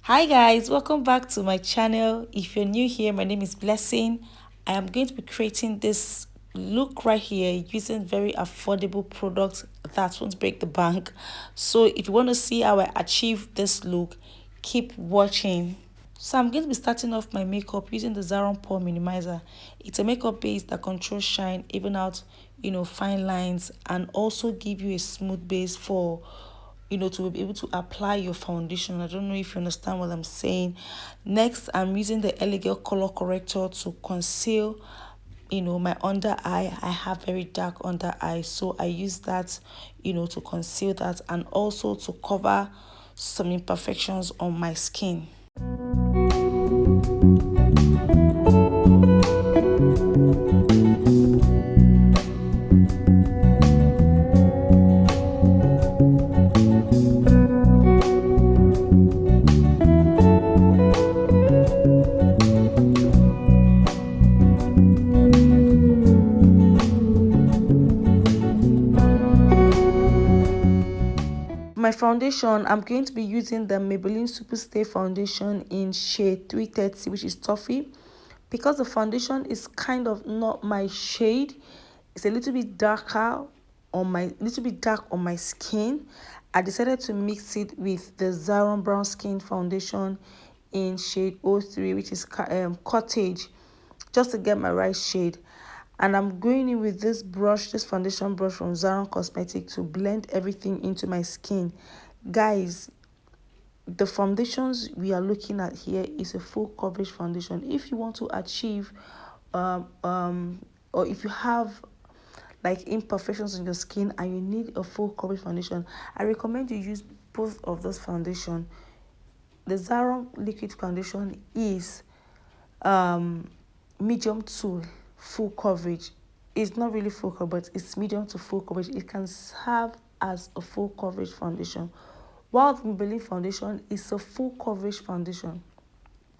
Hi guys, welcome back to my channel. If you're new here, my name is Blessing. I am going to be creating this look right here using very affordable products that won't break the bank. So if you want to see how I achieve this look, keep watching. So I'm going to be starting off my makeup using the Zaron Pore Minimizer. It's a makeup base that controls shine, even out, fine lines, and also give you a smooth base for, to be able to apply your foundation. I don't know if you understand what I'm saying. Next, I'm using the Elegant Color Corrector to conceal, my under eye. I have very dark under eye, so I use that, to conceal that and also to cover some imperfections on my skin. My foundation, I'm going to be using the Maybelline Superstay foundation in shade 330, which is toffee. Because the foundation is kind of not my shade, it's a little bit darker on my dark on my skin. I decided to mix it with the Zaron Brown Skin foundation in shade 03, which is cottage, just to get my right shade. And I'm going in with this brush, this foundation brush from Zaron Cosmetic, to blend everything into my skin. Guys, the foundations we are looking at here is a full coverage foundation. If you want to achieve or if you have like imperfections in your skin and you need a full coverage foundation, I recommend you use both of those foundation. The Zaron Liquid foundation is medium to full coverage. It's not really full coverage, but it's medium to full coverage. It can serve as a full coverage foundation, while the Maybelline foundation is a full coverage foundation.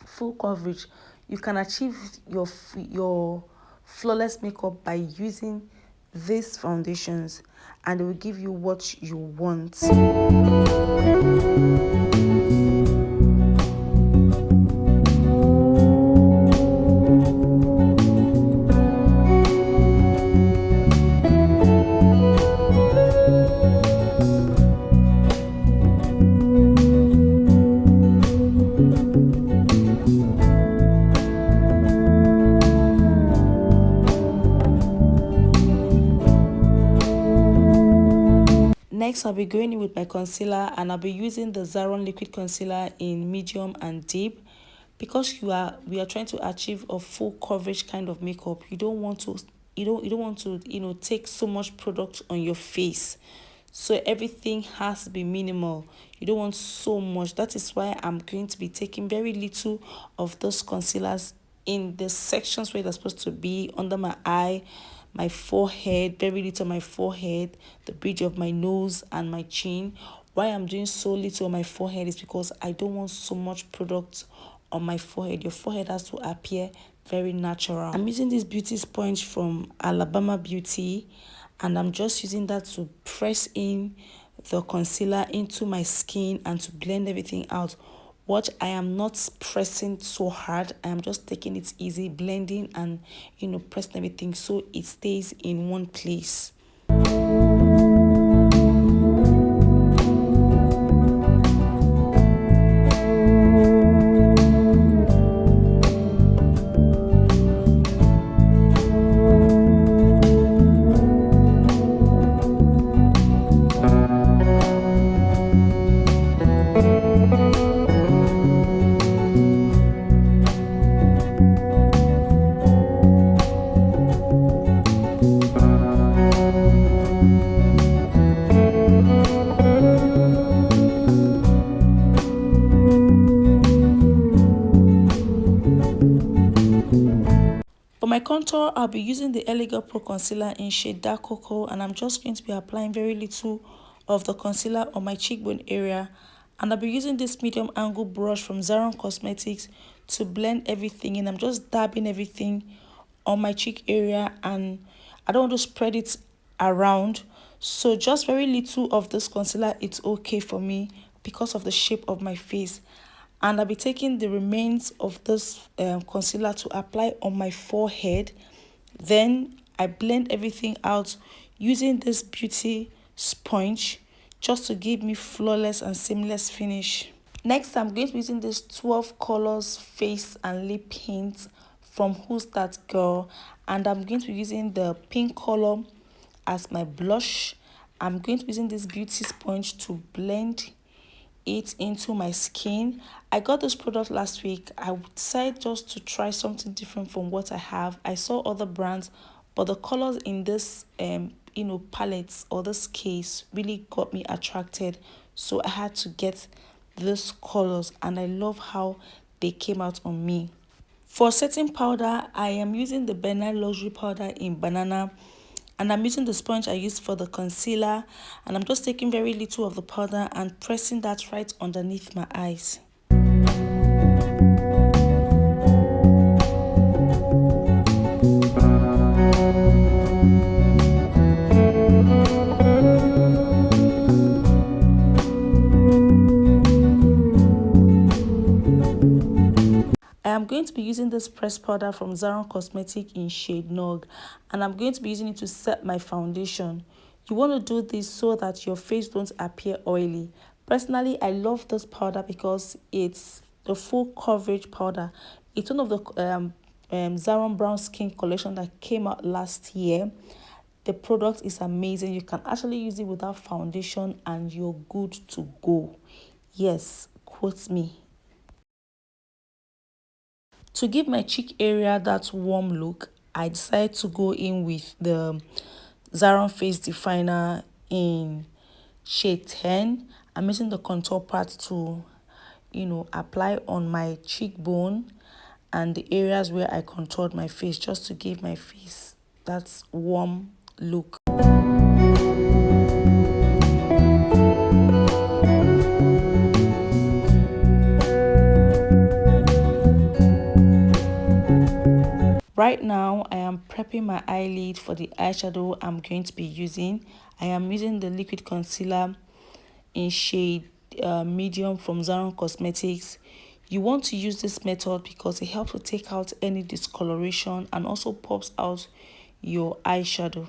Full coverage, you can achieve your flawless makeup by using these foundations, and it will give you what you want. Next, I'll be going in with my concealer, and I'll be using the Zaron Liquid Concealer in medium and deep. Because we are trying to achieve a full coverage kind of makeup, you don't want to take so much product on your face. So everything has to be minimal. You don't want so much. That is why I'm going to be taking very little of those concealers in the sections where they're supposed to be, under my eye, my forehead, very little on my forehead, the bridge of my nose and my chin. Why I'm doing so little on my forehead is because I don't want so much product on my forehead. Your forehead has to appear very natural. I'm using this beauty sponge from Alabama Beauty, and I'm just using that to press in the concealer into my skin and to blend everything out. Watch, I am not pressing so hard. I am just taking it easy, blending and pressing everything so it stays in one place. For my contour, I'll be using the Elegant Pro Concealer in shade Dark Cocoa, and I'm just going to be applying very little of the concealer on my cheekbone area. And I'll be using this medium angle brush from Zaron Cosmetics to blend everything in. I'm just dabbing everything on my cheek area, and I don't want to spread it around. So just very little of this concealer, it's okay for me because of the shape of my face. And I'll be taking the remains of this concealer to apply on my forehead. Then I blend everything out using this beauty sponge just to give me flawless and seamless finish. Next, I'm going to be using this 12 colors face and lip hint from Who's That Girl, and I'm going to be using the pink color as my blush. I'm going to be using this beauty sponge to blend it into my skin. I got this product last week. I decided just to try something different from what I have. I saw other brands, but the colors in this palettes or this case really got me attracted, so I had to get these colors, and I love how they came out on me. For setting powder, I am using the Benai Luxury Powder in Banana, and I'm using the sponge I used for the concealer, and I'm just taking very little of the powder and pressing that right underneath my eyes. I am going to be using this pressed powder from Zaron Cosmetics in shade Nog, and I'm going to be using it to set my foundation. You want to do this so that your face don't appear oily. Personally, I love this powder because it's the full coverage powder. It's one of the Zaron Brown Skin collection that came out last year. The product is amazing. You can actually use it without foundation and you're good to go. Yes, quote me. To give my cheek area that warm look, I decided to go in with the Zaron Face Definer in shade 10. I'm using the contour part to, apply on my cheekbone and the areas where I contoured my face, just to give my face that warm look. Right now, I am prepping my eyelid for the eyeshadow I'm going to be using. I am using the liquid concealer in shade medium from Zaron Cosmetics. You want to use this method because it helps to take out any discoloration and also pops out your eyeshadow.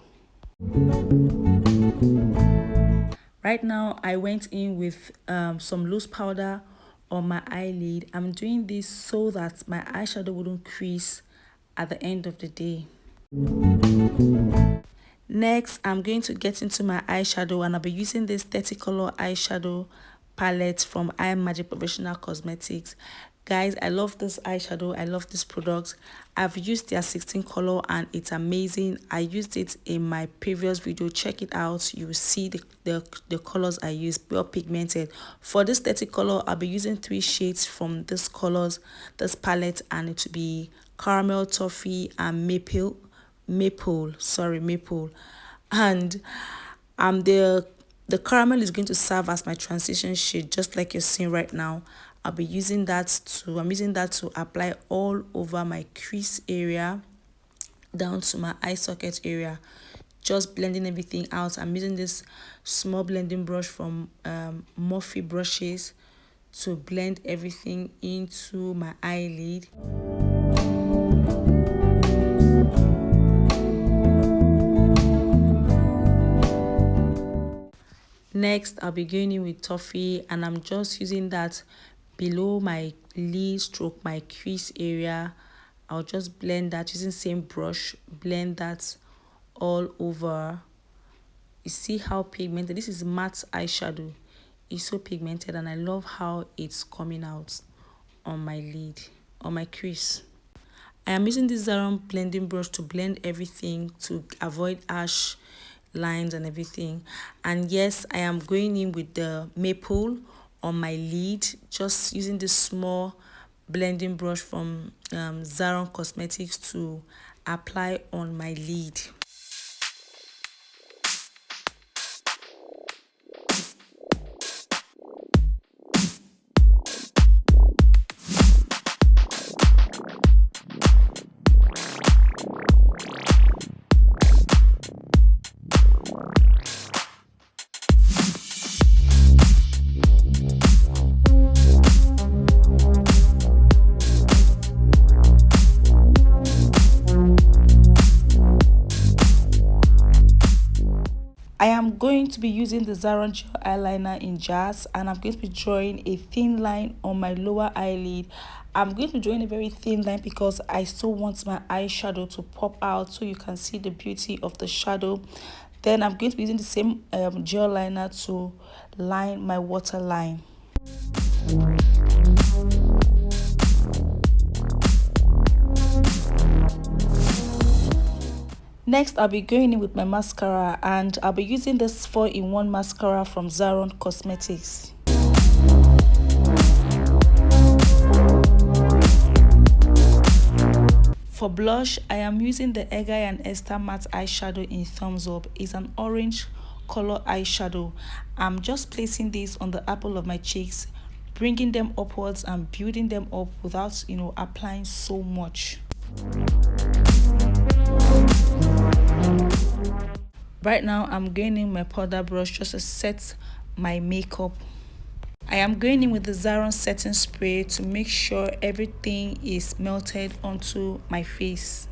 Right now, I went in with some loose powder on my eyelid. I'm doing this so that my eyeshadow wouldn't crease at the end of the day. Next, I'm going to get into my eyeshadow, and I'll be using this 30 color eyeshadow palette from Imagic Professional Cosmetics. Guys, I love this eyeshadow. I love this product. I've used their 16 color and it's amazing. I used it in my previous video. Check it out. You will see the colors I use, well pigmented. For this 30 color, I'll be using 3 shades from this palette, and it will be caramel, toffee, and maple. And the caramel is going to serve as my transition shade, just like you're seeing right now. I'm using that to apply all over my crease area down to my eye socket area, just blending everything out. I'm using this small blending brush from Morphe brushes to blend everything into my eyelid. Next, I'll be going in with toffee, and I'm just using that below my lid stroke my crease area. I'll just blend that using same brush, blend that all over. You see how pigmented this is. Matte eyeshadow, it's so pigmented, and I love how it's coming out on my lid, on my crease. I am using this Zaron blending brush to blend everything to avoid harsh lines and everything. And yes, I am going in with the maple on my lid, just using this small blending brush from Zaron Cosmetics to apply on my lid. am going to be using the Zaron gel eyeliner in jars, and I'm going to be drawing a thin line on my lower eyelid. I'm going to be drawing a very thin line because I still want my eyeshadow to pop out so you can see the beauty of the shadow. Then I'm going to be using the same gel liner to line my waterline. Next, I'll be going in with my mascara, and I'll be using this 4-in-1 mascara from Zaron Cosmetics. For blush, I am using the Egg and Esther matte eyeshadow in Thumbs Up. It's an orange color eyeshadow. I'm just placing this on the apple of my cheeks, bringing them upwards and building them up without, applying so much. Right now, I'm going in my powder brush just to set my makeup. I am going in with the Zaron setting spray to make sure everything is melted onto my face.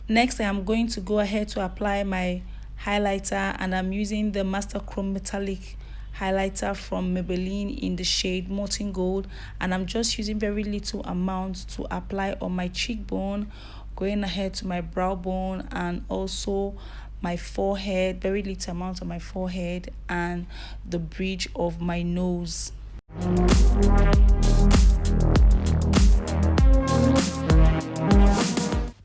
Next, I am going to go ahead to apply my highlighter, and I'm using the Master Chrome Metallic highlighter from Maybelline in the shade Molten Gold, and I'm just using very little amount to apply on my cheekbone, going ahead to my brow bone, and also my forehead, very little amount on my forehead and the bridge of my nose.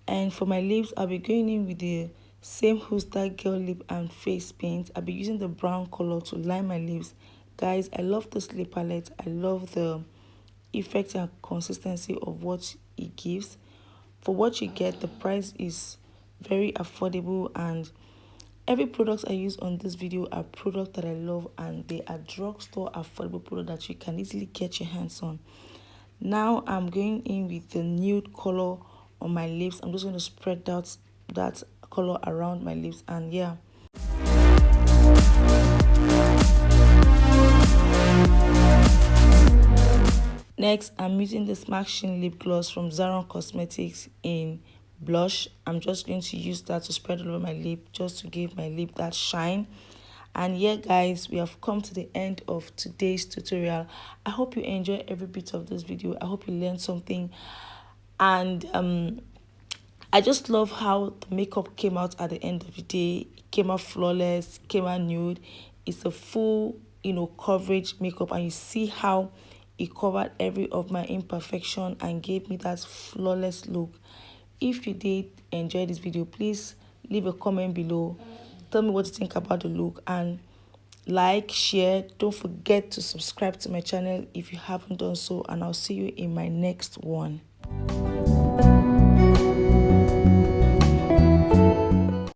And for my lips, I'll be going in with the same Husta Gel Lip and Face Paint. I'll be using the brown color to line my lips. Guys, I love this lip palette. I love the effect and consistency of what it gives. For what you get, the price is very affordable, and every product I use on this video are products that I love, and they are drugstore affordable products that you can easily get your hands on. Now I'm going in with the nude color on my lips. I'm just going to spread out that color around my lips, and yeah. Next, I'm using the Smashing Lip Gloss from Zaron Cosmetics in blush. I'm just going to use that to spread all over my lip, just to give my lip that shine. And yeah, guys, we have come to the end of today's tutorial. I hope you enjoyed every bit of this video. I hope you learned something, and I just love how the makeup came out at the end of the day. It came out flawless, came out nude. It's a full, coverage makeup, and you see how it covered every of my imperfection and gave me that flawless look. If you did enjoy this video, please leave a comment below. Tell me what you think about the look, and like, share. Don't forget to subscribe to my channel if you haven't done so, and I'll see you in my next one.